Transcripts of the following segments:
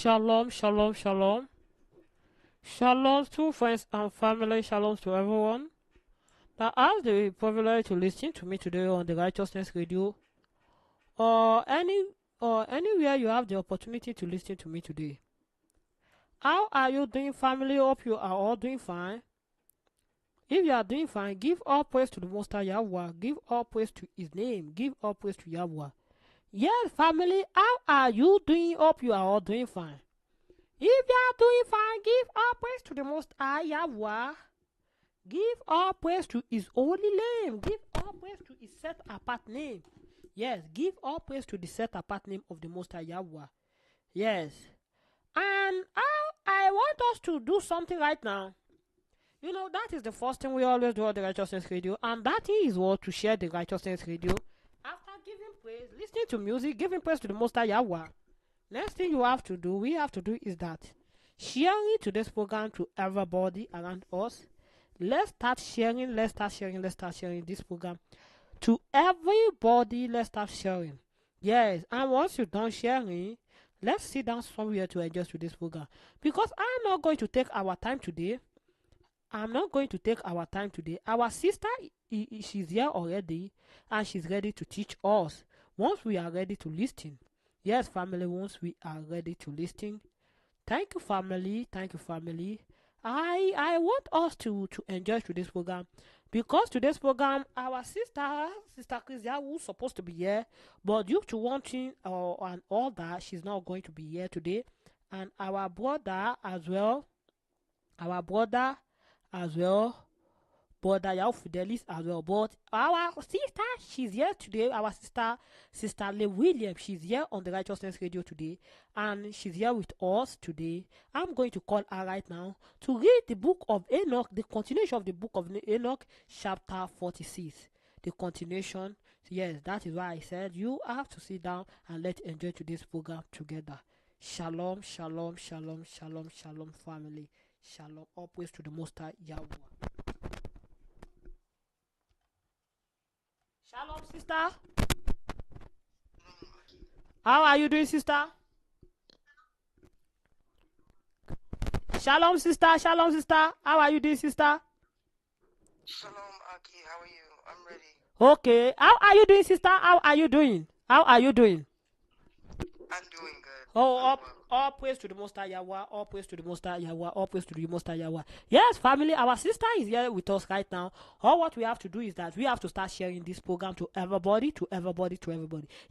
Shalom, shalom, shalom. Shalom to friends and family. Shalom to everyone that has the privilege to listen to me today on the Righteousness Radio, or anywhere you have the opportunity to listen to me today. How are you doing, family? Hope you are all doing fine. If you are doing fine, give all praise to the Most High YaHuAH. Give all praise to His name. Give all praise to YaHuAH. Yes, family, how are you doing? Hope you are all doing fine. If you are doing fine, give all praise to the Most High YaHuAH. Give all praise to His holy name. Give all praise to His set apart name. Yes, give all praise to the set apart name of the Most High YaHuAH. Yes. And I want us to do something right now. You know, that is the first thing we always do on the Righteousness Radio. And that is what to share the Righteousness Radio. After giving praise, listening to music, giving praise to the Most High YaHuAH. Next thing we have to do is that sharing today's program to everybody around us. Let's start sharing this program to everybody. Let's start sharing. Yes, and once you're done sharing, let's sit down somewhere to enjoy today's program. Because I'm not going to take our time today. Our sister, she's here already, and she's ready to teach us once we are ready to listen. Yes, family, once we are ready to listen. Thank you, family. I want us to enjoy today's program, because today's program, our sister Christian, who's supposed to be here, but due to one thing and all that, she's not going to be here today. And our brother as well, brother Yao Fidelis as well. But our sister, she's here today. Our sister Le Williams, she's here on the Righteousness Radio today, and she's here with us today. I'm going to call her right now to read the book of Enoch, the continuation of the book of Enoch, chapter 46. The continuation. Yes, that is why I said you have to sit down and let's enjoy today's program together. Shalom, shalom, shalom, shalom, shalom, family. Shalom. All praise to the Most High YaHuAH. Shalom, sister. How are you doing, sister? Shalom, sister. How are you doing, sister? Shalom, Aki. How are you? I'm ready. Okay. How are you doing, sister? How are you doing? I'm doing good. Oh, all praise to the Most High YaHuAH. All praise to the Most High YaHuAH. All praise to the Most High YaHuAH. Yes, family, our sister is here with us right now. All what we have to do is that we have to start sharing this program to everybody.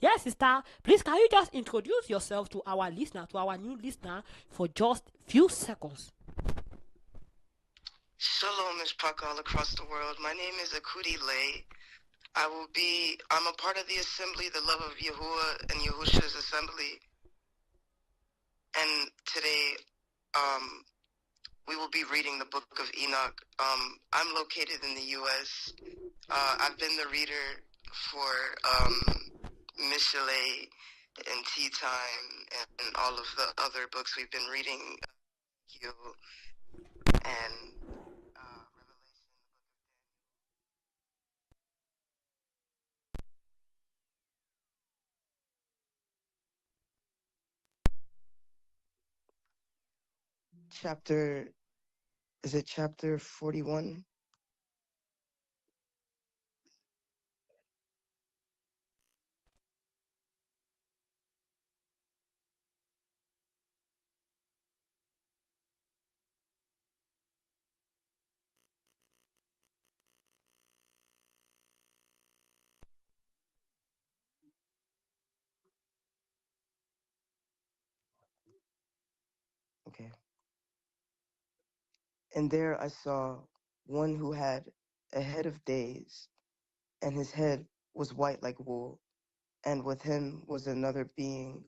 Yes, sister, please can you just introduce yourself to our listener, to our new listener, for just few seconds? Shalom, Mishpach all across the world. My name is Akudi Lay. I'm a part of the assembly, the Love of YaHuAH and YahuSHA's assembly. And today, we will be reading the book of Enoch. I'm located in the U.S. I've been the reader for Miss Chalet and Tea Time and all of the other books we've been reading. And chapter 41? Okay. And there I saw one who had a head of days, and his head was white like wool, and with him was another being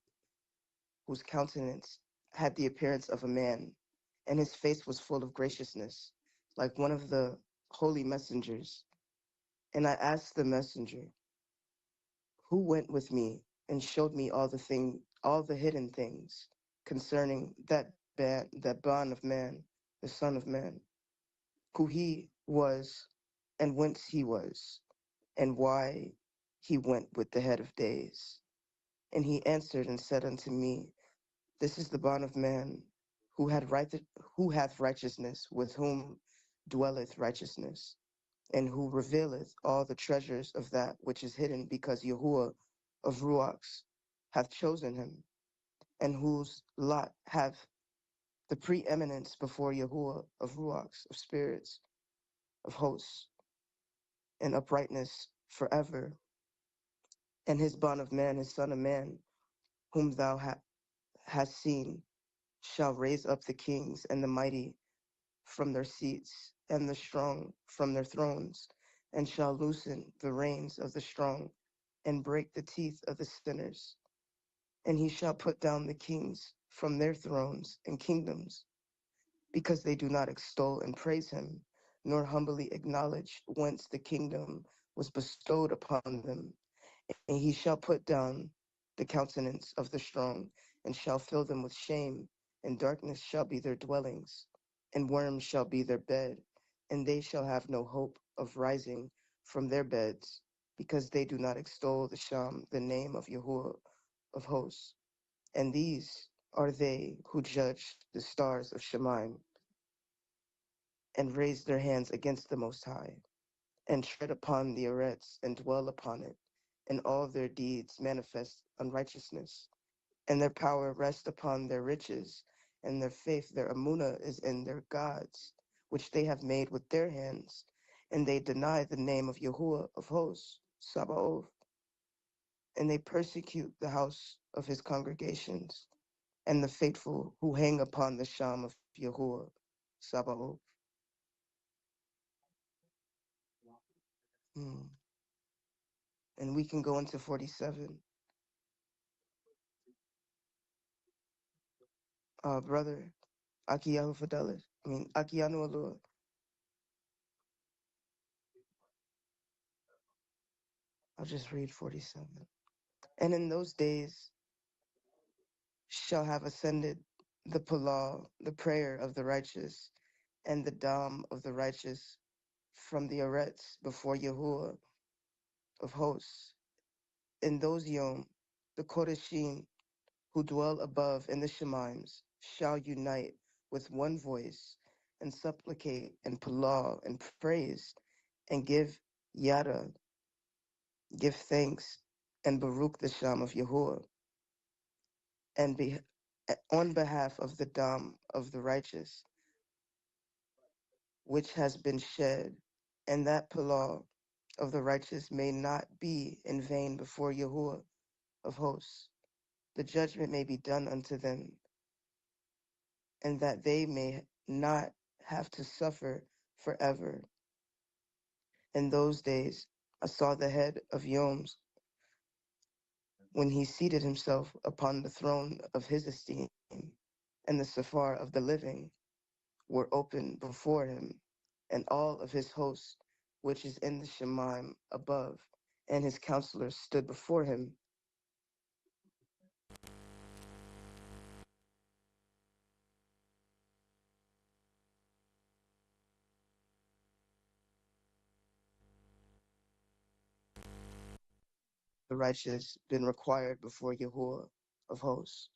whose countenance had the appearance of a man, and his face was full of graciousness, like one of the holy messengers. And I asked the messenger, who went with me and showed me all the hidden things concerning that bond of man, the Son of Man, who he was and whence he was, and why he went with the head of days. And he answered and said unto me, this is the bond of man, who who hath righteousness, with whom dwelleth righteousness, and who revealeth all the treasures of that which is hidden, because YaHuAH of Ruachs hath chosen him, and whose lot hath the preeminence before YaHuAH of Ruachs, of spirits, of hosts, and uprightness forever. And his bond of man, his son of man, whom thou hast seen, shall raise up the kings and the mighty from their seats, and the strong from their thrones, and shall loosen the reins of the strong, and break the teeth of the sinners. And he shall put down the kings from their thrones and kingdoms, because they do not extol and praise him, nor humbly acknowledge whence the kingdom was bestowed upon them. And he shall put down the countenance of the strong, and shall fill them with shame, and darkness shall be their dwellings, and worms shall be their bed, and they shall have no hope of rising from their beds, because they do not extol the name of YaHuAH of hosts. And these are they who judge the stars of Shemaim, and raise their hands against the Most High, and tread upon the arets, and dwell upon it, and all their deeds manifest unrighteousness, and their power rests upon their riches, and their faith, their amuna, is in their gods, which they have made with their hands, and they deny the name of YaHuAH of hosts, Sabaoth, and they persecute the house of his congregations, and the faithful who hang upon the sham of YaHuAH, Sabaoth. Hmm. And we can go into 47. Brother, Akiyahu Fidelis, Akiyanu Alua. I'll just read 47. And in those days shall have ascended the Palah, the prayer of the righteous, and the Dam of the righteous from the arets before YaHuAH of hosts. In those Yom, the Kodeshim who dwell above in the Shemaims shall unite with one voice and supplicate and Palah and praise and give Yada, give thanks and Baruch the Sham of YaHuAH, and be on behalf of the Dam of the righteous, which has been shed, and that Palah of the righteous may not be in vain before YaHuAH of hosts. The judgment may be done unto them, and that they may not have to suffer forever. In those days I saw the head of Yoms when he seated himself upon the throne of his esteem, and the Safar of the living were open before him, and all of his host, which is in the Shemaim above, and his counselors stood before him. The righteous been required before YaHuAH of hosts.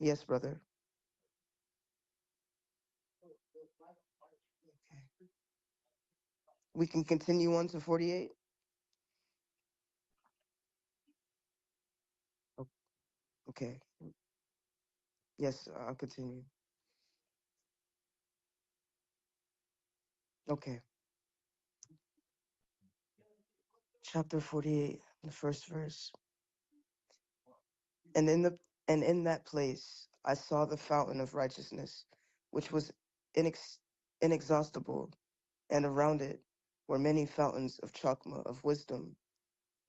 Yes, brother. Okay. We can continue on to 48. Okay. Yes, I'll continue. Okay. Chapter 48, the first verse. And in the and in that place I saw the fountain of righteousness, which was inexhaustible, and around it were many fountains of chokmah of wisdom,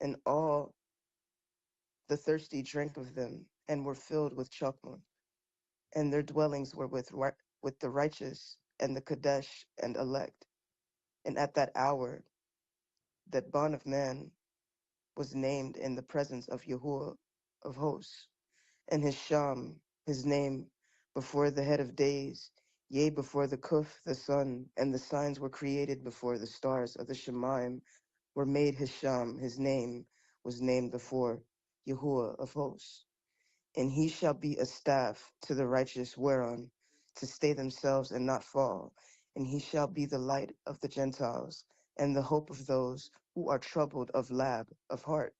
and all the thirsty drank of them, and were filled with chokmah. and their dwellings were with the righteous and the Kadesh and elect. And at that hour, that bond of man was named in the presence of YaHuAH of hosts, and his Sham, his name, before the head of days, yea, before the Kuf, the sun, and the signs were created before the stars of the Shemaim were made. His Sham, his name, was named before YaHuAH of hosts. And he shall be a staff to the righteous whereon to stay themselves and not fall. And he shall be the light of the Gentiles and the hope of those who are troubled of lab of heart.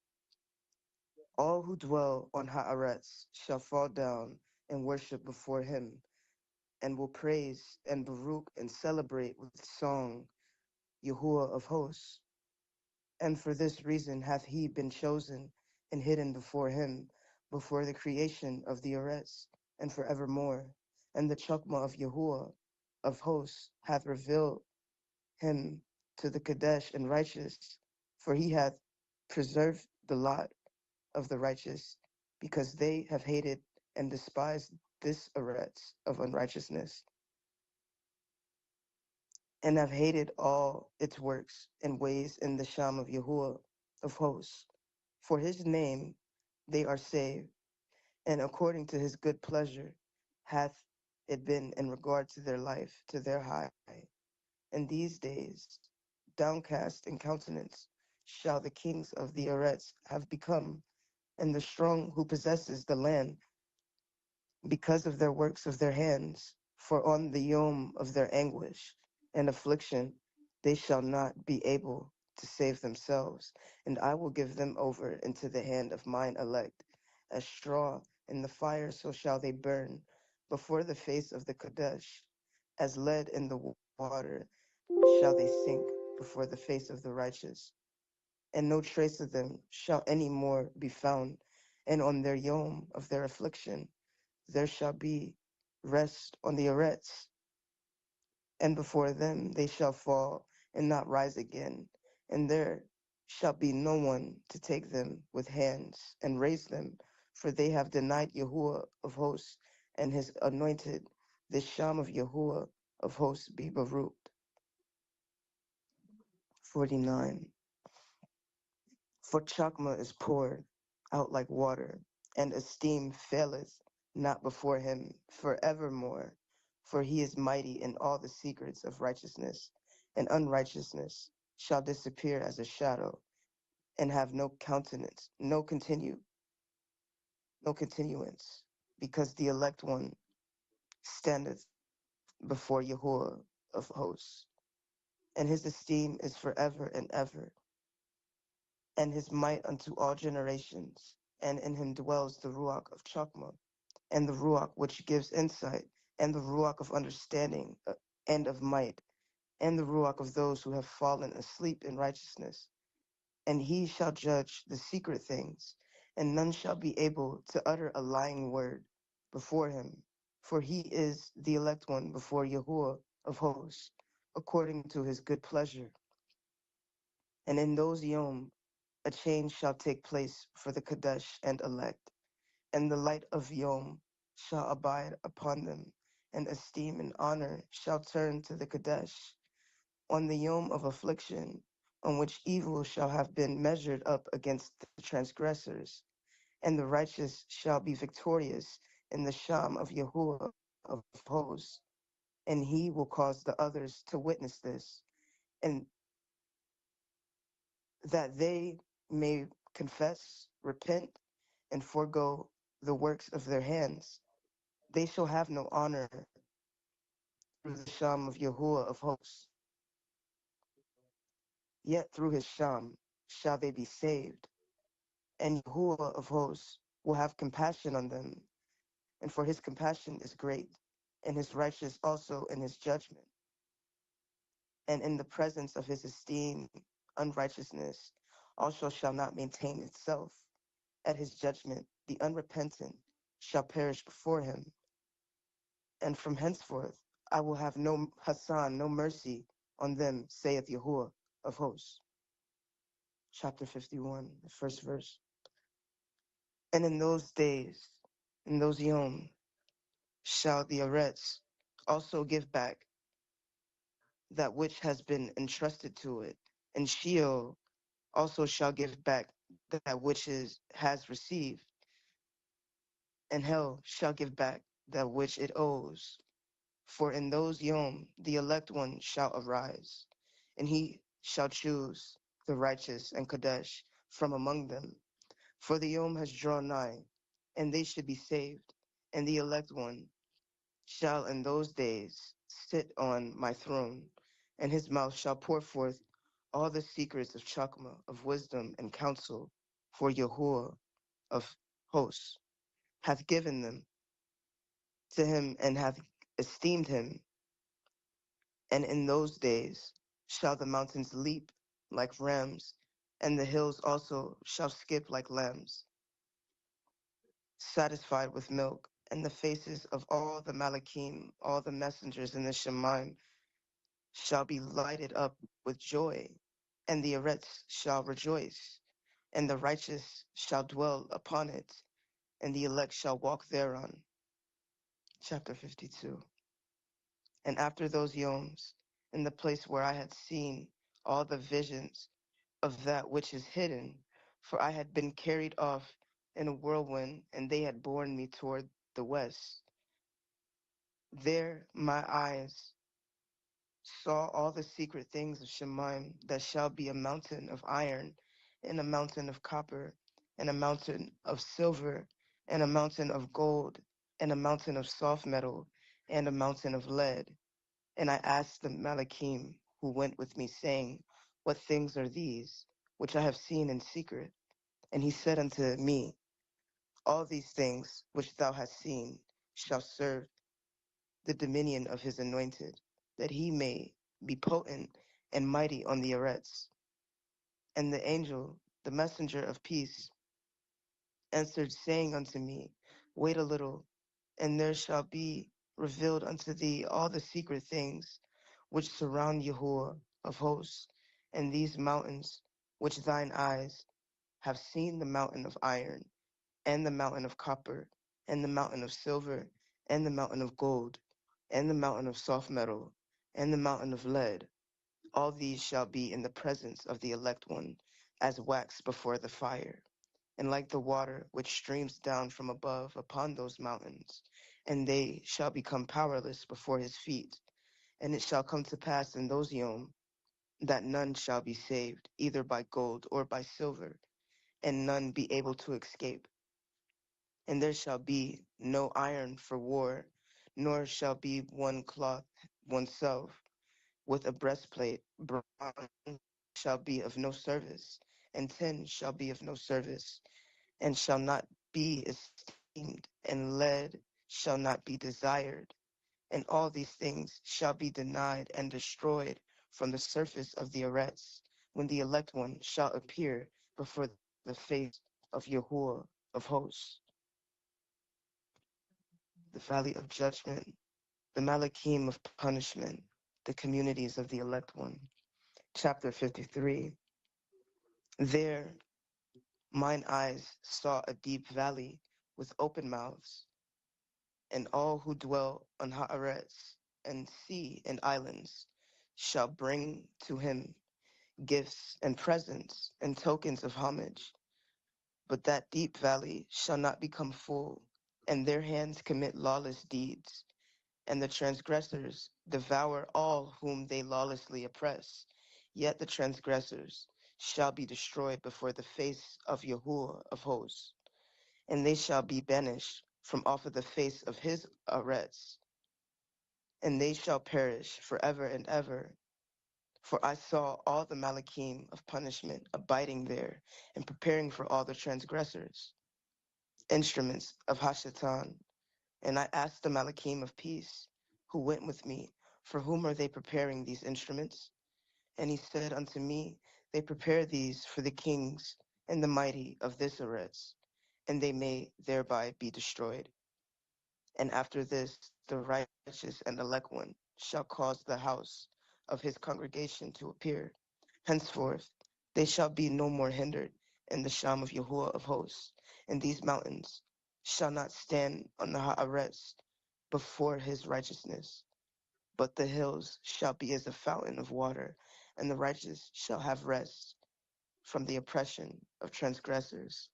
All who dwell on Haaretz shall fall down and worship before him, and will praise and Baruch and celebrate with song YaHuAH of hosts. And for this reason hath he been chosen and hidden before him, before the creation of the Eretz, and forevermore. And the Chokmah of YaHuAH of hosts hath revealed him to the Kadesh and righteous, for he hath preserved the lot of the righteous, because they have hated and despised this Eretz of unrighteousness, and have hated all its works and ways in the Sham of YaHuAH of hosts. For his name they are saved, and according to his good pleasure hath it been in regard to their life, to their high. In these days, downcast in countenance, shall the kings of the Eretz have become, and the strong who possesses the land, because of their works of their hands. For on the yom of their anguish and affliction they shall not be able to save themselves, and I will give them over into the hand of mine elect. As straw in the fire, so shall they burn before the face of the Kadesh. As lead in the water shall they sink before the face of the righteous, and no trace of them shall any more be found. And on their yom of their affliction there shall be rest on the Eretz, and before them they shall fall and not rise again, and there shall be no one to take them with hands and raise them, for they have denied YaHuAH of hosts and his anointed. The Sham of YaHuAH of hosts be Baruch. 49. For Chakma is poured out like water, and esteem faileth not before him forevermore. For he is mighty in all the secrets of righteousness, and unrighteousness shall disappear as a shadow, and have no countenance, no continuance, because the elect one standeth before YaHuAH of hosts, and his esteem is forever and ever, and his might unto all generations, and in him dwells the Ruach of Chokmah, and the Ruach which gives insight, and the Ruach of understanding and of might, and the Ruach of those who have fallen asleep in righteousness. And he shall judge the secret things, and none shall be able to utter a lying word before him. For he is the elect one before YaHuAH of hosts, according to his good pleasure. And in those yom a change shall take place for the Kadesh and elect, and the light of Yom shall abide upon them, and esteem and honor shall turn to the Kadesh. On the Yom of affliction, on which evil shall have been measured up against the transgressors, and the righteous shall be victorious in the Sham of YaHuAH of hosts, and he will cause the others to witness this, and that they may confess, repent, and forego the works of their hands. They shall have no honor through the Sham of YaHuAH of hosts, yet through his Sham shall they be saved. And YaHuAH of hosts will have compassion on them, and for his compassion is great, and his righteous also in his judgment, and in the presence of his esteem, unrighteousness also shall not maintain itself. At his judgment, the unrepentant shall perish before him, and from henceforth I will have no Hassan, no mercy on them, saith YaHuAH of hosts. Chapter 51, the first verse. And in those days, in those yom, shall the Arets also give back that which has been entrusted to it, and Sheol also shall give back that which has received, and hell shall give back that which it owes. For in those Yom the elect one shall arise, and he shall choose the righteous and Kadesh from among them. For the Yom has drawn nigh, and they should be saved, and the elect one shall in those days sit on my throne, and his mouth shall pour forth all the secrets of Chakma, of wisdom and counsel, for YaHuAH of hosts hath given them to him and hath esteemed him. And in those days shall the mountains leap like rams, and the hills also shall skip like lambs, satisfied with milk, and the faces of all the Malachim, all the messengers in the Shemaim, shall be lighted up with joy, and the Arets shall rejoice, and the righteous shall dwell upon it, and the elect shall walk thereon. Chapter 52. And after those Yoms, in the place where I had seen all the visions of that which is hidden, for I had been carried off in a whirlwind, and they had borne me toward the west. There my eyes saw all the secret things of Shemaim, that shall be a mountain of iron, and a mountain of copper, and a mountain of silver, and a mountain of gold, and a mountain of soft metal, and a mountain of lead. And I asked the Malachim who went with me, saying, what things are these, which I have seen in secret? And he said unto me, all these things which thou hast seen shall serve the dominion of his anointed, that he may be potent and mighty on the Arets. And the angel, the messenger of peace, answered, saying unto me, wait a little, and there shall be revealed unto thee all the secret things which surround YaHuAH of hosts, and these mountains which thine eyes have seen, the mountain of iron, and the mountain of copper, and the mountain of silver, and the mountain of gold, and the mountain of soft metal, and the mountain of lead. All these shall be in the presence of the elect one, as wax before the fire, and like the water which streams down from above upon those mountains, and they shall become powerless before his feet. And it shall come to pass in those Yom that none shall be saved, either by gold or by silver, and none be able to escape. And there shall be no iron for war, nor shall be one cloth oneself with a breastplate. Bronze shall be of no service, and tin shall be of no service, and shall not be esteemed, and lead shall not be desired. And all these things shall be denied and destroyed from the surface of the Arets, when the elect one shall appear before the face of YaHuAH of hosts. The valley of judgment, the Malachim of punishment, the communities of the elect one. Chapter 53. There mine eyes saw a deep valley with open mouths, and all who dwell on Haaretz and sea and islands shall bring to him gifts and presents and tokens of homage. But that deep valley shall not become full, and their hands commit lawless deeds, and the transgressors devour all whom they lawlessly oppress. Yet the transgressors shall be destroyed before the face of YaHuAH of hosts, and they shall be banished from off of the face of his Arets, and they shall perish forever and ever. For I saw all the Malachim of punishment abiding there, and preparing for all the transgressors, instruments of Hashatan. And I asked the Malachim of peace, who went with me, for whom are they preparing these instruments? And he said unto me, they prepare these for the kings and the mighty of this Arets, and they may thereby be destroyed. And after this, the righteous and elect one shall cause the house of his congregation to appear. Henceforth, they shall be no more hindered in the sham of YaHuAH of hosts, and these mountains shall not stand on the Haaretz, before his righteousness. But the hills shall be as a fountain of water, and the righteous shall have rest from the oppression of transgressors.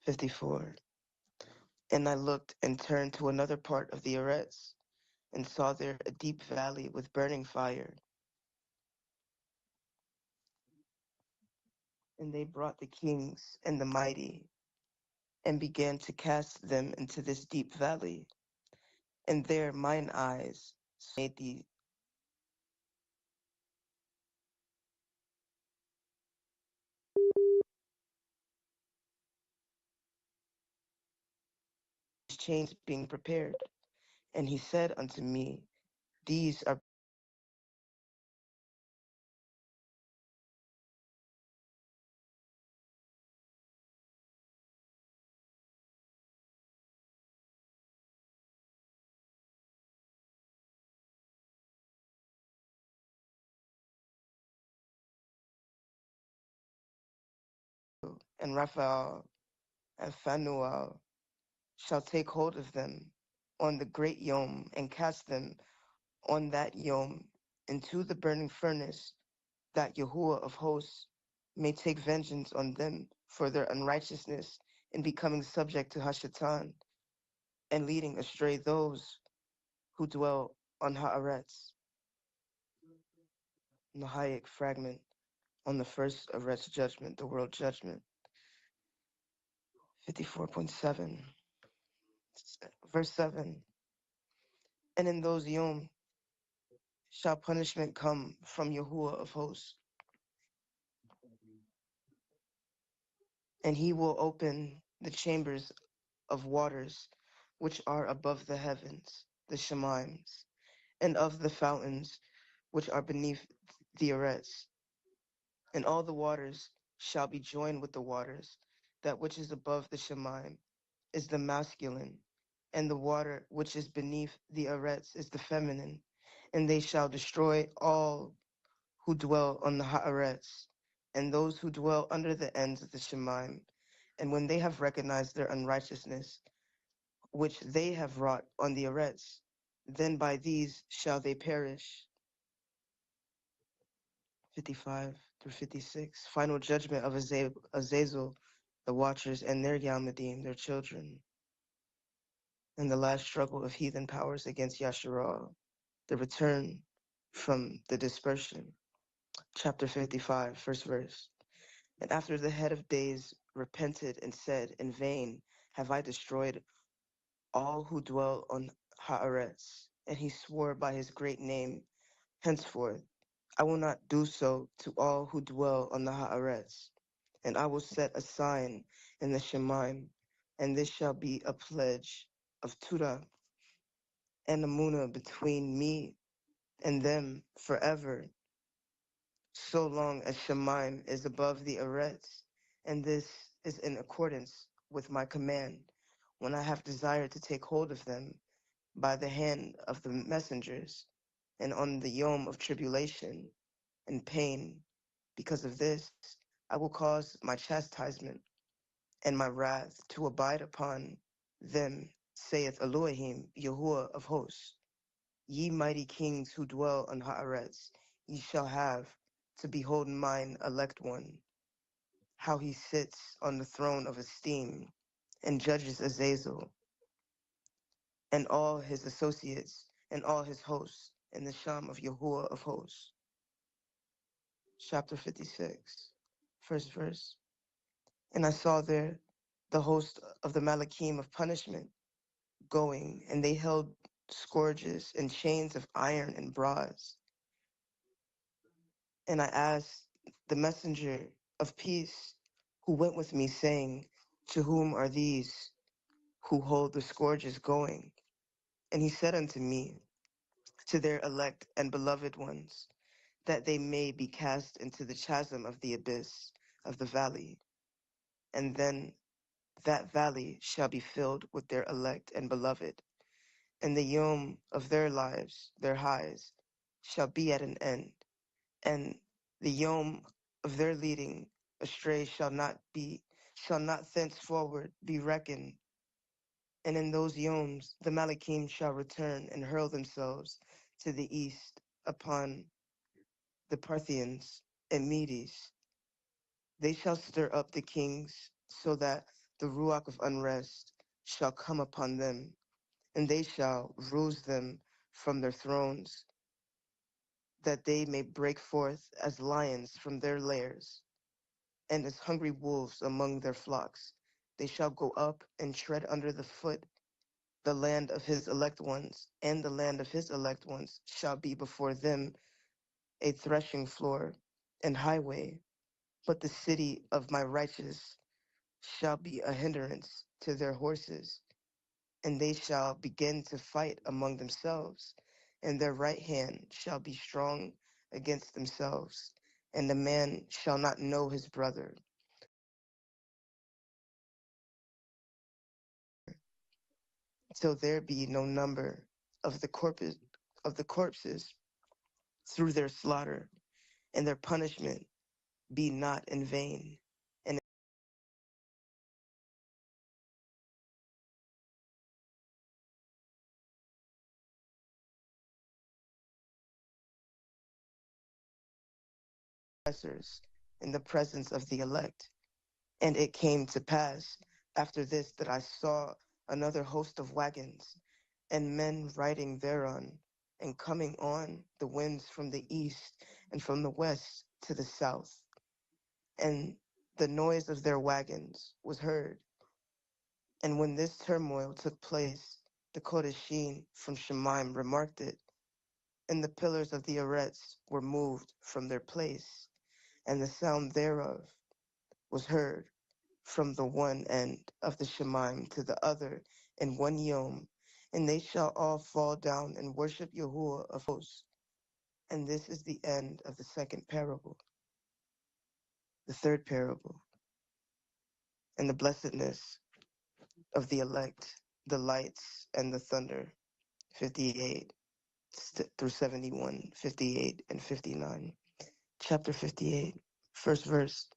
54. And I looked and turned to another part of the Eretz, and saw there a deep valley with burning fire. And they brought the kings and the mighty, and began to cast them into this deep valley. And there mine eyes made the chains being prepared. And he said unto me, These are and Raphael and Phanuel shall take hold of them on the great yom, and cast them on that yom into the burning furnace, that YaHuAH of hosts may take vengeance on them for their unrighteousness in becoming subject to Hashatan, and leading astray those who dwell on Haaretz. Nahayik fragment on the first Eretz judgment, the world judgment. 54.7, verse 7. And in those yom shall punishment come from YaHuAH of hosts, and he will open the chambers of waters which are above the heavens, the Shemaims, and of the fountains which are beneath the Eretz. And all the waters shall be joined with the waters. That which is above the Shemaim is the masculine, and the water which is beneath the Eretz is the feminine. And they shall destroy all who dwell on the Haaretz, and those who dwell under the ends of the Shemaim. And when they have recognized their unrighteousness, which they have wrought on the Eretz, then by these shall they perish. 55 through 56. Final judgment of Azazel, the watchers, and their Yalmadim, their children. And the last struggle of heathen powers against Yasharal, the return from the dispersion. Chapter 55, first verse. And after the head of days repented and said, In vain have I destroyed all who dwell on Haaretz. And he swore by his great name, henceforth, I will not do so to all who dwell on the Haaretz. And I will set a sign in the Shemaim, and this shall be a pledge of Tudah and Amunah between me and them forever, so long as Shemaim is above the Eretz. And this is in accordance with my command, when I have desired to take hold of them by the hand of the messengers, and on the yom of tribulation and pain. Because of this, I will cause my chastisement and my wrath to abide upon them, saith Elohim, YaHuAH of hosts. Ye mighty kings who dwell on Haaretz, ye shall have to behold mine elect one, how he sits on the throne of esteem, and judges Azazel, and all his associates, and all his hosts, in the Sham of YaHuAH of hosts. Chapter 56, first verse. And I saw there the host of the Malakim of punishment going, and they held scourges and chains of iron and bronze. And I asked the messenger of peace who went with me, saying, To whom are these who hold the scourges going? And he said unto me, To their elect and beloved ones, that they may be cast into the chasm of the abyss of the valley. And then that valley shall be filled with their elect and beloved, and the yom of their lives, their highs, shall be at an end, and the yom of their leading astray shall not thenceforward be reckoned. And in those yoms the Malakim shall return and hurl themselves to the east upon the Parthians and Medes. They shall stir up the kings, so that the ruach of unrest shall come upon them, and they shall rouse them from their thrones, that they may break forth as lions from their lairs, and as hungry wolves among their flocks. They shall go up and tread under the foot the land of his elect ones, and the land of his elect ones shall be before them a threshing floor and highway. But the city of my righteous shall be a hindrance to their horses, and they shall begin to fight among themselves, and their right hand shall be strong against themselves, and a man shall not know his brother, till there be no number of the corpses through their slaughter, and their punishment be not in vain. And oppressors in the presence of the elect. And it came to pass after this that I saw another host of wagons, and men riding thereon, and coming on the winds from the east and from the west to the south. And the noise of their wagons was heard. And when this turmoil took place, the Kodeshin from Shemaim remarked it, and the pillars of the arets were moved from their place, and the sound thereof was heard from the one end of the Shemaim to the other in one yom, and they shall all fall down and worship YaHuAH of hosts. And this is the end of the second parable. The third parable, and the blessedness of the elect, the lights and the thunder, 58 through 71, 58 and 59. Chapter 58, first verse.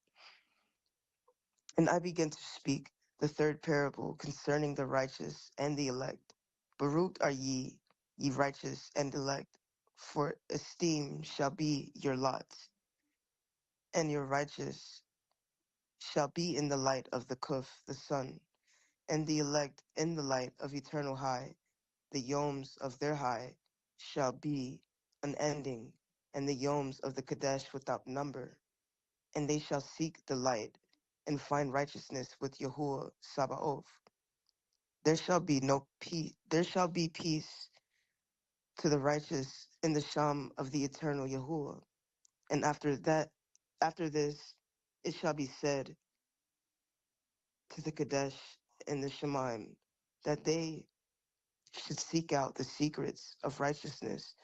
And I began to speak the third parable concerning the righteous and the elect. Baruch are ye, ye righteous and elect, for esteem shall be your lot, and your righteous shall be in the light of the Kuf, the sun, and the elect in the light of eternal high. The yoms of their high shall be unending, and the yoms of the Kadesh without number. And they shall seek the light and find righteousness with YaHuAH Sabaoth. There shall be no peace. There shall be peace to the righteous in the Sham of the eternal YaHuAH. And after this, it shall be said to the Kadesh and the Shemaim that they should seek out the secrets of righteousness,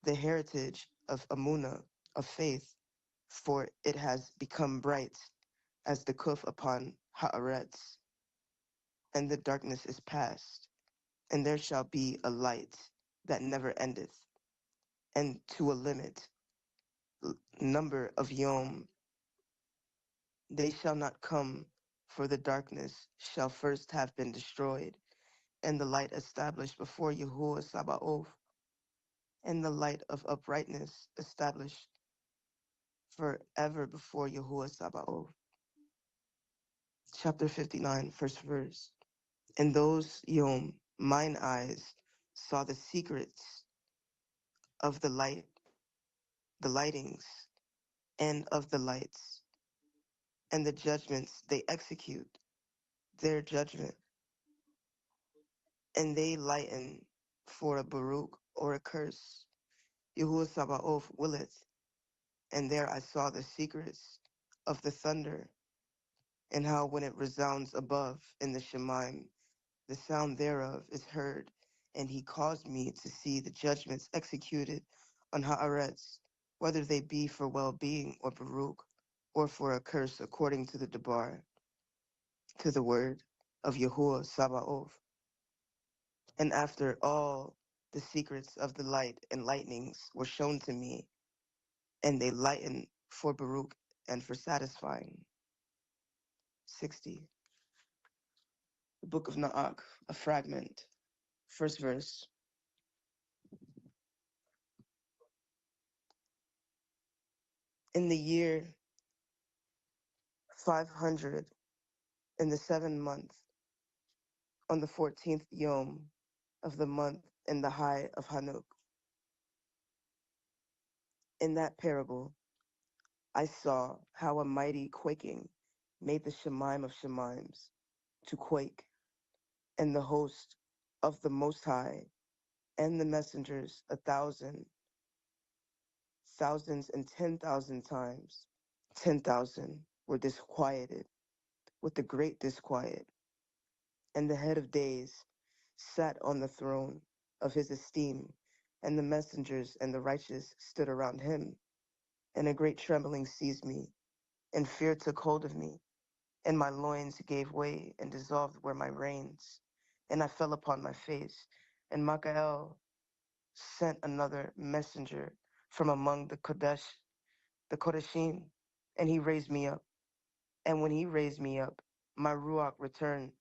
the heritage of Amunah, of faith, for it has become bright as the Kuf upon Haaretz, and the darkness is past, and there shall be a light that never endeth, and to a limit number of Yom they shall not come, for the darkness shall first have been destroyed, and the light established before YaHuAH Sabaoth, and the light of uprightness established forever before YaHuAH Sabaoth. Chapter 59, first verse. In those Yom, mine eyes saw the secrets of the light, the lightings, and of the lights, and the judgments they execute, their judgment, and they lighten for a Baruch or a curse. YaHuAH Sabaoth willeth, and there I saw the secrets of the thunder, and how when it resounds above in the Shemaim, the sound thereof is heard, and he caused me to see the judgments executed on Haaretz, whether they be for well-being or Baruch, or for a curse according to the Debar, to the word of YaHuAH Sabaoth. And after all the secrets of the light and lightnings were shown to me, and they lighten for Baruch and for satisfying. 60. The book of Hannock, a fragment. First verse. In the year 500, in the 7th month, on the 14th yom of the month, in the high of Hannock. In that parable, I saw how a mighty quaking made the Shemaim of Shemaims to quake, and the host of the Most High, and the messengers 1,000, thousands, and 10,000 times. 10,000 were disquieted with a great disquiet, and the head of days sat on the throne of his esteem, and the messengers and the righteous stood around him. And a great trembling seized me, and fear took hold of me, and my loins gave way and dissolved were my reins, and I fell upon my face. And Michael sent another messenger from among the Kodeshim, and he raised me up. And when he raised me up, my Ruach returned,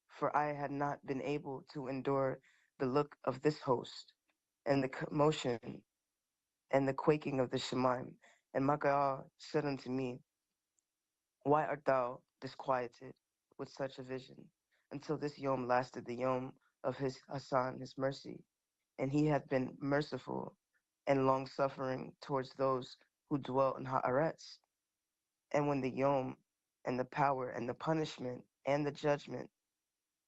for I had not been able to endure the look of this host, and the commotion, and the quaking of the Shemaim. And Michael said unto me, why art thou disquieted with such a vision? Until this yom lasted, the yom of his Hassan, his mercy. And he hath been merciful and long-suffering towards those who dwell in Haaretz. And when the yom and the power and the punishment and the judgment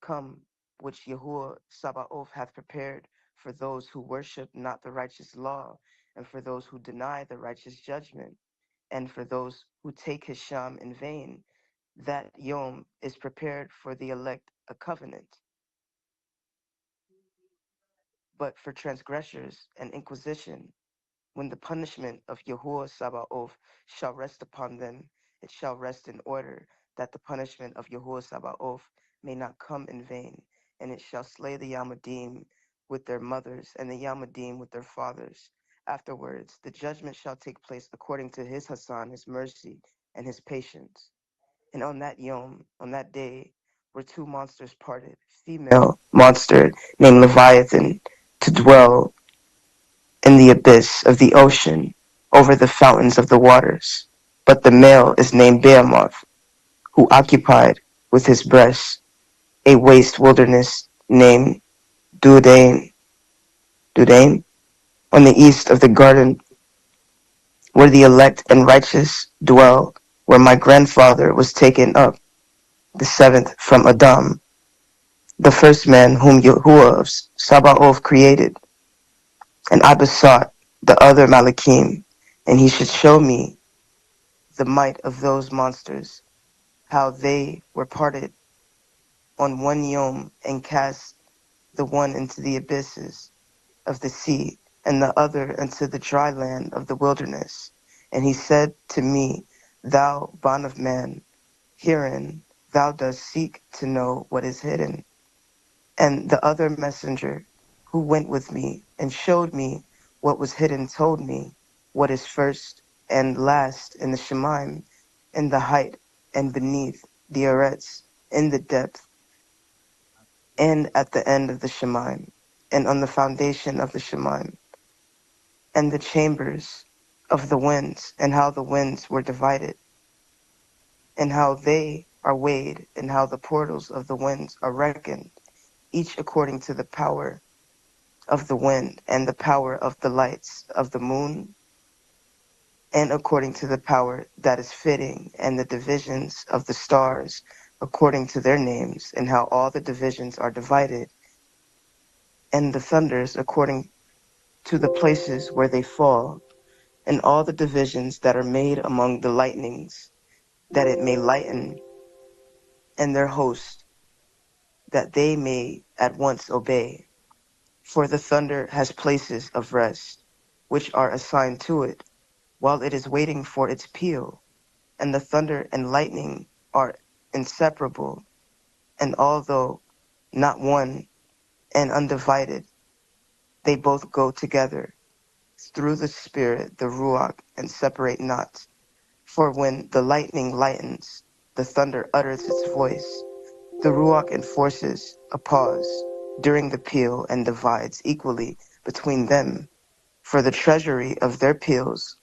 come, which YaHuAH Sabaoth hath prepared for those who worship not the righteous law, and for those who deny the righteous judgment, and for those who take his sham in vain, that yom is prepared for the elect a covenant. But for transgressors and inquisition, when the punishment of YaHuAH Sabaoth shall rest upon them, it shall rest in order, that the punishment of YaHuAH Sabaoth may not come in vain, and it shall slay the Yamadim with their mothers, and the Yamadim with their fathers. Afterwards, the judgment shall take place according to his Hassan, his mercy, and his patience. And on that yom, on that day, were two monsters parted, female monster named Leviathan, to dwell in the abyss of the ocean over the fountains of the waters. But the male is named Behemoth, who occupied with his breast a waste wilderness named Dudaim, Dudaim, on the east of the garden where the elect and righteous dwell, where my grandfather was taken up, the seventh from Adam, the first man whom YaHuAH Sabaoth created. And I besought the other Malakim, and he should show me the might of those monsters, how they were parted on one yom, and cast the one into the abysses of the sea, and the other into the dry land of the wilderness. And he said to me, thou bond of man, herein thou dost seek to know what is hidden. And the other messenger who went with me and showed me what was hidden told me what is first and last in the Shemaim, in the height and beneath the Eretz, in the depth and at the end of the Shemaim, and on the foundation of the Shemaim, and the chambers of the winds, and how the winds were divided, and how they are weighed, and how the portals of the winds are reckoned, each according to the power of the wind, and the power of the lights of the moon, and according to the power that is fitting, and the divisions of the stars according to their names, and how all the divisions are divided, and the thunders according to the places where they fall, and all the divisions that are made among the lightnings, that it may lighten, and their host, that they may at once obey. For the thunder has places of rest, which are assigned to it, while it is waiting for its peal, and the thunder and lightning are inseparable, and although not one and undivided, they both go together through the spirit, the Ruach, and separate not. For when the lightning lightens, the thunder utters its voice, The Ruach enforces a pause during the peal and divides equally between them, for the treasury of their peals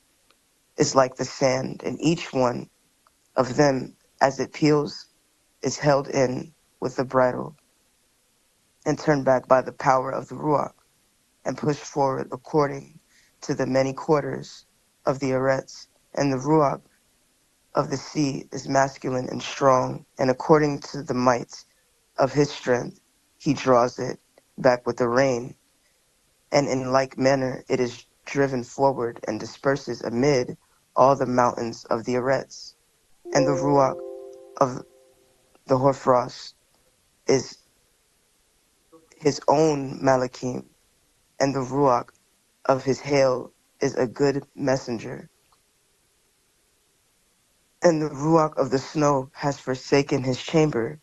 is like the sand, and each one of them, as it peels, is held in with the bridle and turned back by the power of the Ruach, and pushed forward according to the many quarters of the arets. And the Ruach of the sea is masculine and strong, and according to the might of his strength, he draws it back with the rain. And in like manner, it is driven forward and disperses amid all the mountains of the arets. And the Ruach of the hoarfrost is his own Malachim, and the Ruach of his hail is a good messenger. And the Ruach of the snow has forsaken his chamber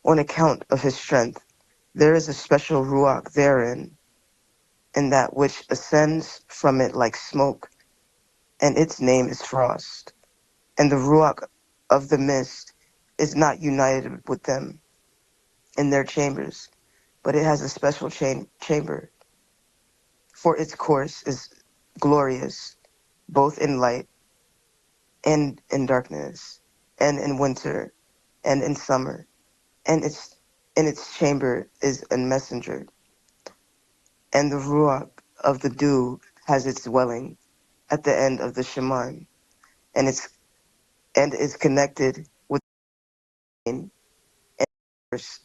on account of his strength. There is a special Ruach therein, and that which ascends from it like smoke, and its name is frost. And the Ruach of the mist is not united with them in their chambers, but it has a special chamber, for its course is glorious, both in light and in darkness, and in winter and in summer. And in its chamber is a messenger, and the Ruach of the dew has its dwelling at the end of the Shemaim, and is connected with rain and verse.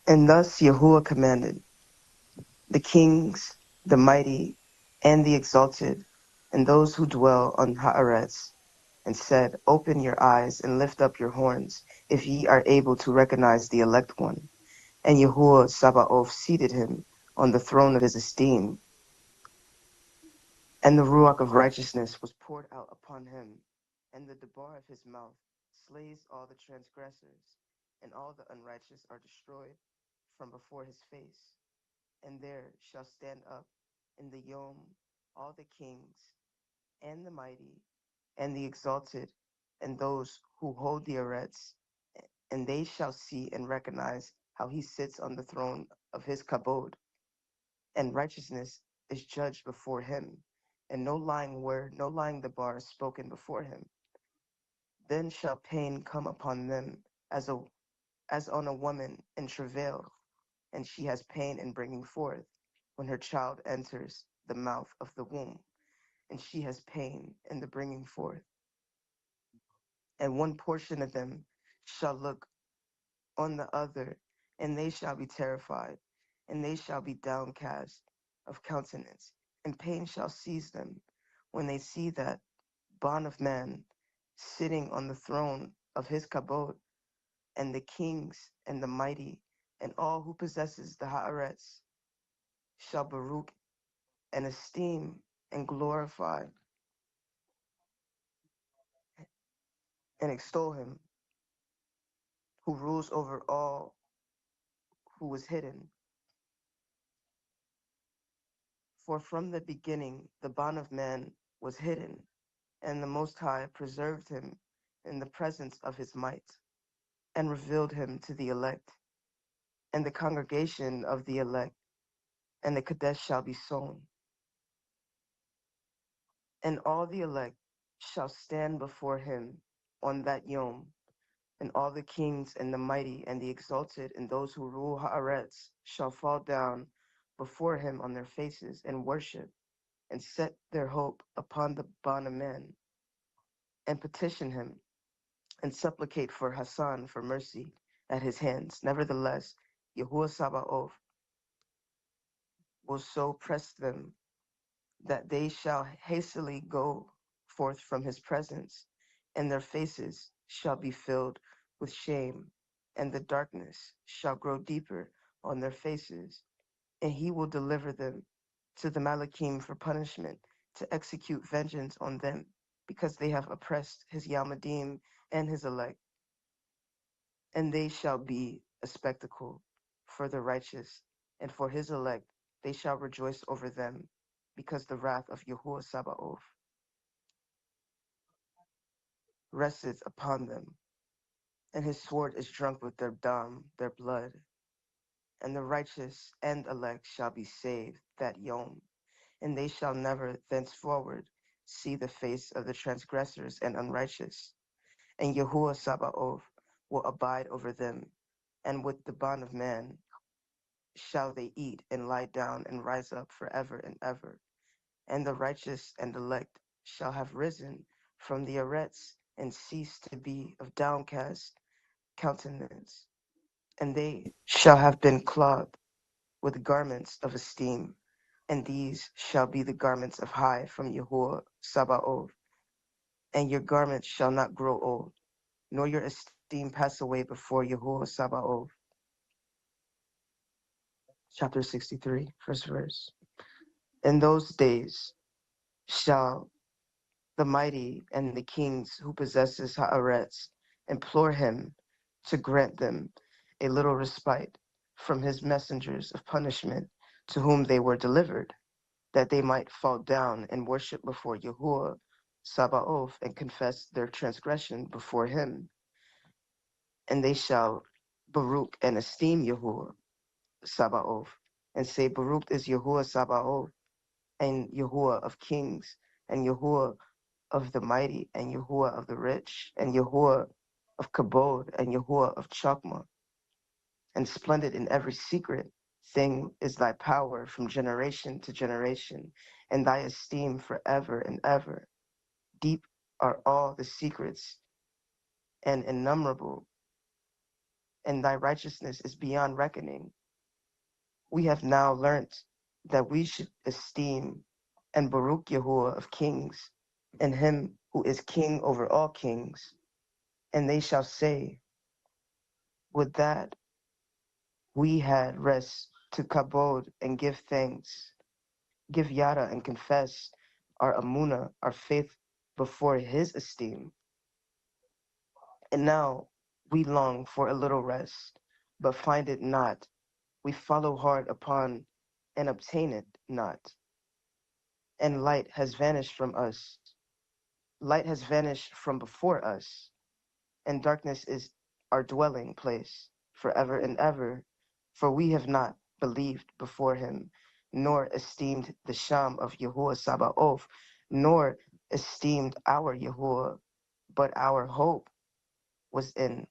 And thus YaHuAH commanded the kings, the mighty, and the exalted, and those who dwell on Haaretz, and said, Open your eyes and lift up your horns, if ye are able to recognize the elect one. And YaHuAH Sabaoth seated him on the throne of his esteem, and the Ruach of righteousness was poured out upon him, and the debar of his mouth slays all the transgressors, and all the unrighteous are destroyed from before his face. And there shall stand up in the Yom all the kings, and the mighty, and the exalted, and those who hold the arets, and they shall see and recognize how he sits on the throne of his kabod, and righteousness is judged before him, and no lying word, no lying debar is spoken before him. Then shall pain come upon them as on a woman in travail, and she has pain in bringing forth, when her child enters the mouth of the womb, and she has pain in the bringing forth. And one portion of them shall look on the other, and they shall be terrified, and they shall be downcast of countenance, and pain shall seize them when they see that bond of man sitting on the throne of his kabod, and the kings and the mighty, and all who possesses the haaretz shall baruch and esteem and glorify and extol him, who rules over all who was hidden. For from the beginning the bond of man was hidden, and the Most High preserved him in the presence of his might, and revealed him to the elect, and the congregation of the elect, and the Kadesh shall be sown. And all the elect shall stand before him on that Yom, and all the kings and the mighty and the exalted and those who rule Haaretz shall fall down before him on their faces and worship, and set their hope upon the bond of man, and petition him, and supplicate for Hassan for mercy at his hands. Nevertheless, YaHuAH Sabaoth will so press them that they shall hastily go forth from his presence, and their faces shall be filled with shame, and the darkness shall grow deeper on their faces, and he will deliver them to the Malakim for punishment, to execute vengeance on them, because they have oppressed his Yalmadim and his elect, and they shall be a spectacle for the righteous, and for his elect they shall rejoice over them, because the wrath of YaHuAH Sabaoth resteth upon them, and his sword is drunk with their dam, their blood. And the righteous and elect shall be saved that Yom, and they shall never thenceforward see the face of the transgressors and unrighteous. And YaHuAH Sabaoth will abide over them, and with the bond of man shall they eat and lie down and rise up forever and ever. And the righteous and elect shall have risen from the arets and cease to be of downcast countenance, and they shall have been clothed with garments of esteem, and these shall be the garments of high from YaHuAH Sabaoth. And your garments shall not grow old, nor your esteem pass away before YaHuAH Sabaoth. Chapter 63, first verse. In those days shall the mighty and the kings who possesses Haaretz implore him to grant them a little respite from his messengers of punishment to whom they were delivered, that they might fall down and worship before YaHuAH Sabaoth and confess their transgression before him. And they shall Baruch and esteem YaHuAH Sabaoth, and say, Baruch is YaHuAH Sabaoth, and YaHuAH of kings, and YaHuAH of the mighty, and YaHuAH of the rich, and YaHuAH of Kabod, and YaHuAH of Chokmah. And splendid in every secret thing is thy power from generation to generation, and thy esteem forever and ever. Deep are all the secrets, and innumerable and thy righteousness is beyond reckoning. We have now learnt that we should esteem and Baruch YaHuAH of kings, and him who is king over all kings. And they shall say, would that we had rest to kabod and give thanks, give yada and confess our amuna, our faith before his esteem. And now we long for a little rest, but find it not. We follow hard upon and obtain it not. And light has vanished from us. Light has vanished from before us, and darkness is our dwelling place forever and ever. For we have not believed before him, nor esteemed the Sham of YaHuAH Sabaoth, nor esteemed our YaHuAH, but our hope was in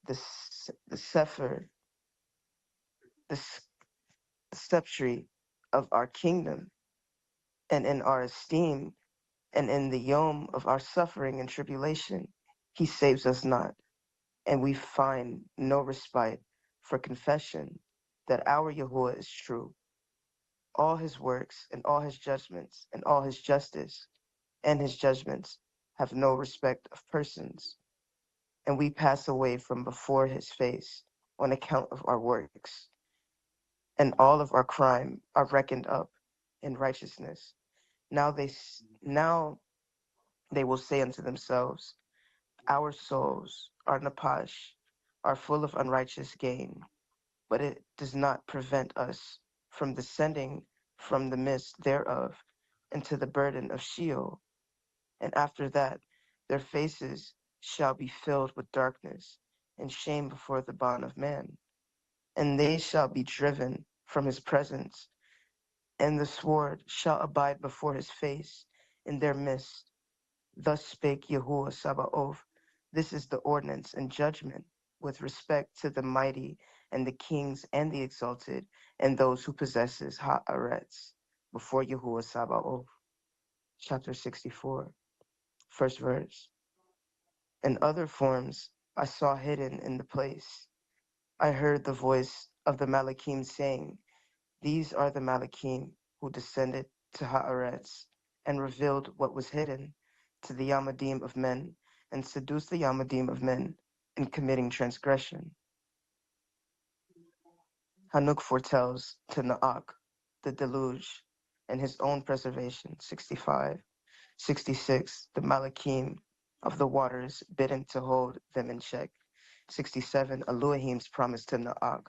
the Sefer, the sceptre of our kingdom, and in our esteem, and in the yom of our suffering and tribulation. He saves us not, and we find no respite for confession that our YaHuAH is true. All his works and all his judgments and all his justice and his judgments have no respect of persons, and we pass away from before his face on account of our works, and all of our crime are reckoned up in righteousness. Now they will say unto themselves, our souls are napash, are full of unrighteous gain, but it does not prevent us from descending from the midst thereof into the burden of Sheol. And after that, their faces shall be filled with darkness and shame before the bond of man. And they shall be driven from his presence, and the sword shall abide before his face in their midst. Thus spake YaHuAH Sabaoth. This is the ordinance and judgment with respect to the mighty and the kings and the exalted and those who possesses ha'aretz before YaHuAH Sabaoth. Chapter 64, first verse. And other forms I saw hidden in the place. I heard the voice of the Malachim saying, these are the Malachim who descended to Haaretz and revealed what was hidden to the Yamadim of men and seduced the Yamadim of men in committing transgression. Hannock foretells to Naak the deluge and his own preservation. 65. 66. The Malachim of the waters bidden to hold them in check. 67. Elohim's promise to Naak,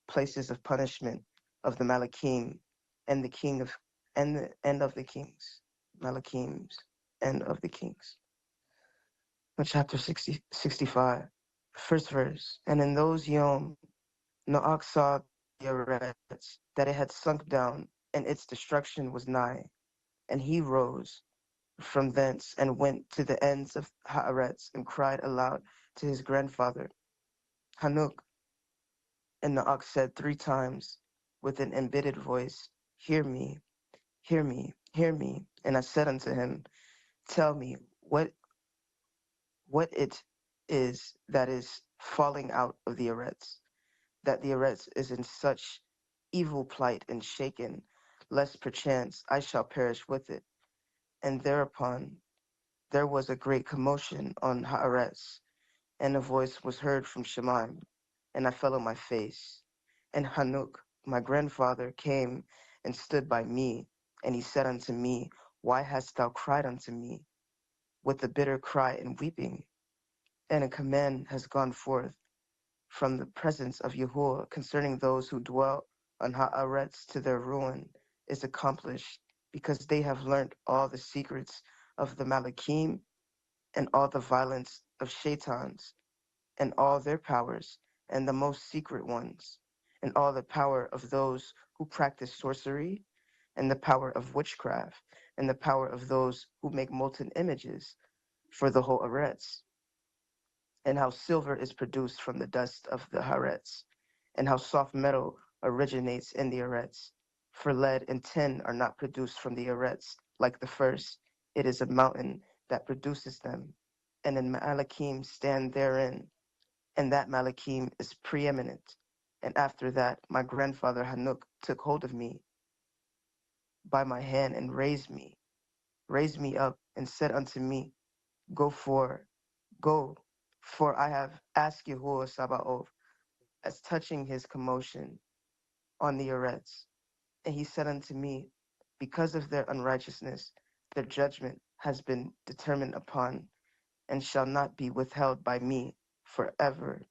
places of punishment of the Malachim and the king of and the end of the kings. Malachim's end of the kings. Chapter 65. First verse. And in those yom, Naak saw the Eretz, that it had sunk down, and its destruction was nigh. And he rose from thence and went to the ends of Haaretz and cried aloud to his grandfather Hannock. And Naak said 3 times with an embittered voice, hear me, hear me, hear me. And I said unto him, tell me what it is that is falling out of the Eretz, that the Eretz is in such evil plight and shaken, lest perchance I shall perish with it. And thereupon there was a great commotion on Haaretz, and a voice was heard from Shemaim, and I fell on my face. And Hanuk, my grandfather, came and stood by me, and he said unto me, why hast thou cried unto me with a bitter cry and weeping? And a command has gone forth from the presence of YaHuAH concerning those who dwell on Haaretz to their ruin is accomplished, because they have learnt all the secrets of the Malachim and all the violence of Shaitans and all their powers and the most secret ones and all the power of those who practice sorcery and the power of witchcraft and the power of those who make molten images for the whole Eretz, and how silver is produced from the dust of the Haaretz, and how soft metal originates in the Eretz. For lead and tin are not produced from the Eretz like the first. It is a mountain that produces them, and in Malachim stand therein, and that Malachim is preeminent. And after that, my grandfather Hannock took hold of me by my hand and raised me up, and said unto me, Go, for I have asked YaHuAH Sabaoth as touching his commotion on the Eretz. And he said unto me, Because of their unrighteousness, their judgment has been determined upon, and shall not be withheld by me forever,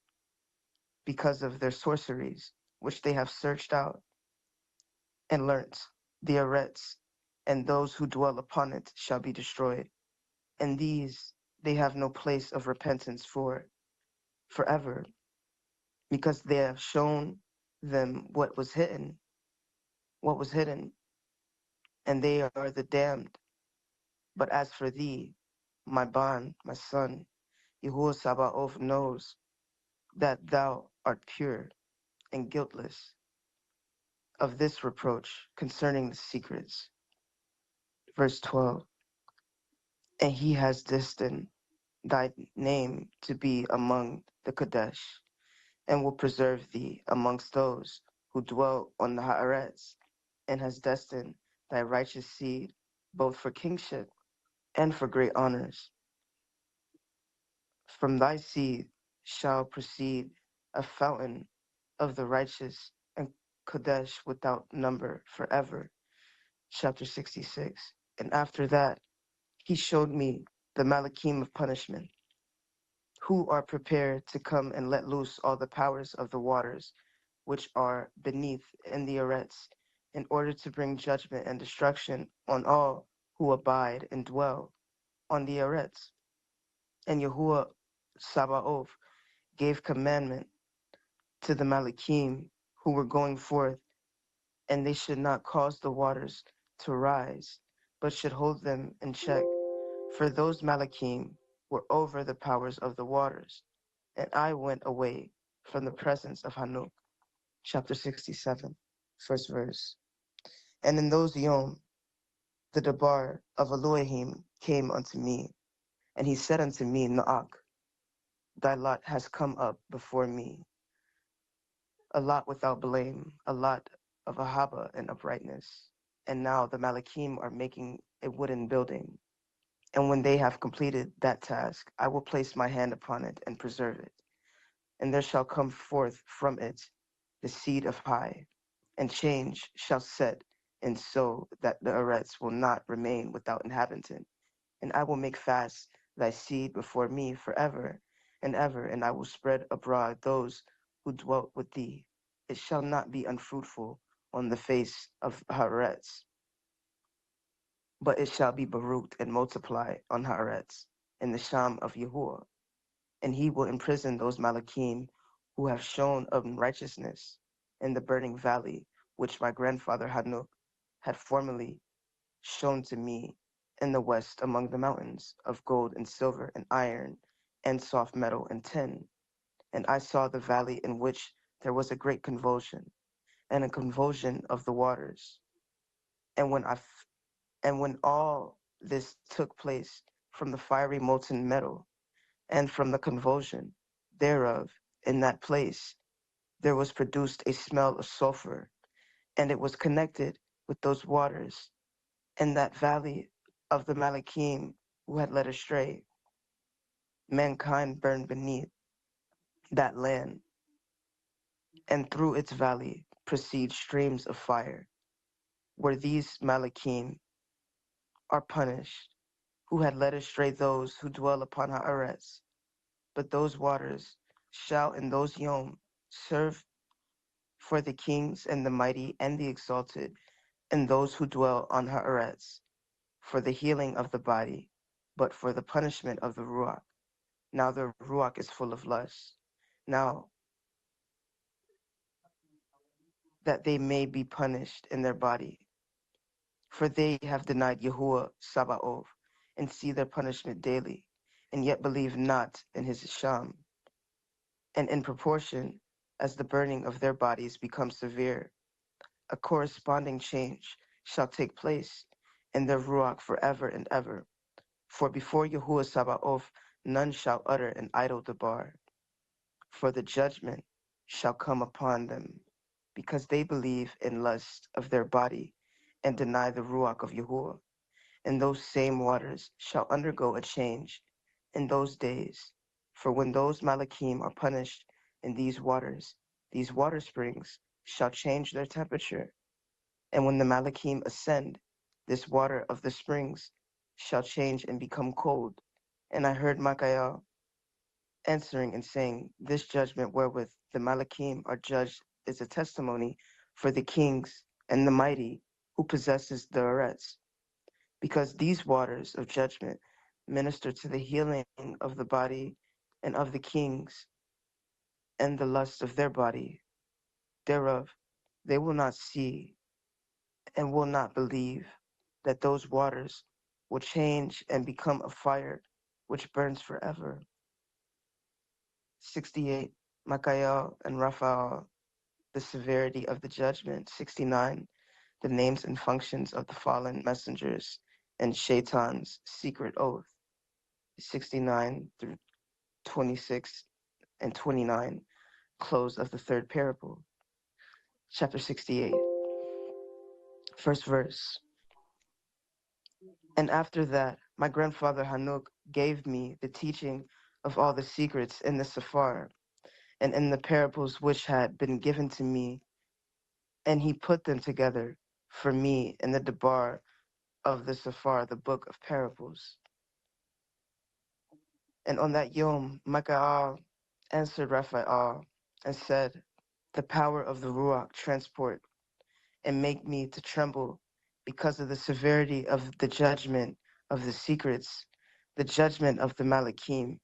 because of their sorceries, which they have searched out and learnt. The Eretz and those who dwell upon it shall be destroyed. And these they have no place of repentance for forever, because they have shown them what was hidden, and they are the damned. But as for thee, my bond, my son, YaHuAH Sabaoth knows that thou art pure and guiltless of this reproach concerning the secrets. Verse 12, and he has destined thy name to be among the Kadesh, and will preserve thee amongst those who dwell on the Haaretz, and has destined thy righteous seed both for kingship and for great honors. From thy seed shall proceed a fountain of the righteous and Kadesh without number forever. Chapter 66. And after that, he showed me the Malachim of punishment, who are prepared to come and let loose all the powers of the waters, which are beneath in the Eretz, in order to bring judgment and destruction on all who abide and dwell on the Eretz. And YaHuAH Sabaoth gave commandment to the Malachim who were going forth, and they should not cause the waters to rise, but should hold them in check. For those Malachim were over the powers of the waters. And I went away from the presence of Hannock. Chapter 67, first verse. And in those yom, the debar of Elohim came unto me, and he said unto me, Naak, thy lot has come up before me, a lot without blame, a lot of ahaba and uprightness. And now the Malachim are making a wooden building. And when they have completed that task, I will place my hand upon it and preserve it. And there shall come forth from it the seed of high, and change shall set, and so that the Eretz will not remain without inhabitant. And I will make fast thy seed before me forever and ever, and I will spread abroad those who dwelt with thee. It shall not be unfruitful on the face of Haaretz, but it shall be baruched and multiplied on Haaretz in the Sham of YaHuAH. And he will imprison those Malachim who have shown unrighteousness in the burning valley, which my grandfather Hanuk had formerly shown to me in the west among the mountains of gold and silver and iron and soft metal and tin. And I saw the valley in which there was a great convulsion, and a convulsion of the waters. And when all this took place from the fiery molten metal, and from the convulsion thereof in that place, there was produced a smell of sulfur, and it was connected with those waters, and that valley of the Malachim who had led astray. Mankind burned beneath that land, and through its valley proceed streams of fire, where these Malachim are punished, who had led astray those who dwell upon Haaretz. But those waters shall in those yom serve for the kings and the mighty and the exalted, and those who dwell on Haaretz, for the healing of the body, but for the punishment of the Ruach. Now the Ruach is full of lust. Now that they may be punished in their body, for they have denied YaHuAH Sabaoth, and see their punishment daily, and yet believe not in his Sham. And in proportion as the burning of their bodies becomes severe, a corresponding change shall take place in their Ruach forever and ever. For before YaHuAH Sabaoth none shall utter an idle debar. for the judgment shall come upon them, because they believe in lust of their body and deny the Ruach of YaHuAH. And those same waters shall undergo a change in those days. For when those Malachim are punished in these water springs shall change their temperature. And when the Malachim ascend, this water of the springs shall change and become cold. And I heard Micaiah answering and saying, this judgment wherewith the Malachim are judged is a testimony for the kings and the mighty who possesses the Arets, because these waters of judgment minister to the healing of the body and of the kings and the lust of their body. Thereof they will not see and will not believe that those waters will change and become a fire which burns forever. 68. Michael and Raphael, the severity of the judgment. 69. The names and functions of the fallen messengers and Shaitan's secret oath. 69 through 26 and 29, close of the third parable. Chapter 68, first verse. And after that, my grandfather Hannock gave me the teaching of all the secrets in the Sephar and in the parables which had been given to me, and he put them together for me in the Debar of the Sephar, the book of parables. And on that Yom, Micaiah answered Raphael and said, the power of the Ruach transport and make me to tremble because of the severity of the judgment of the secrets, the judgment of the Malachim,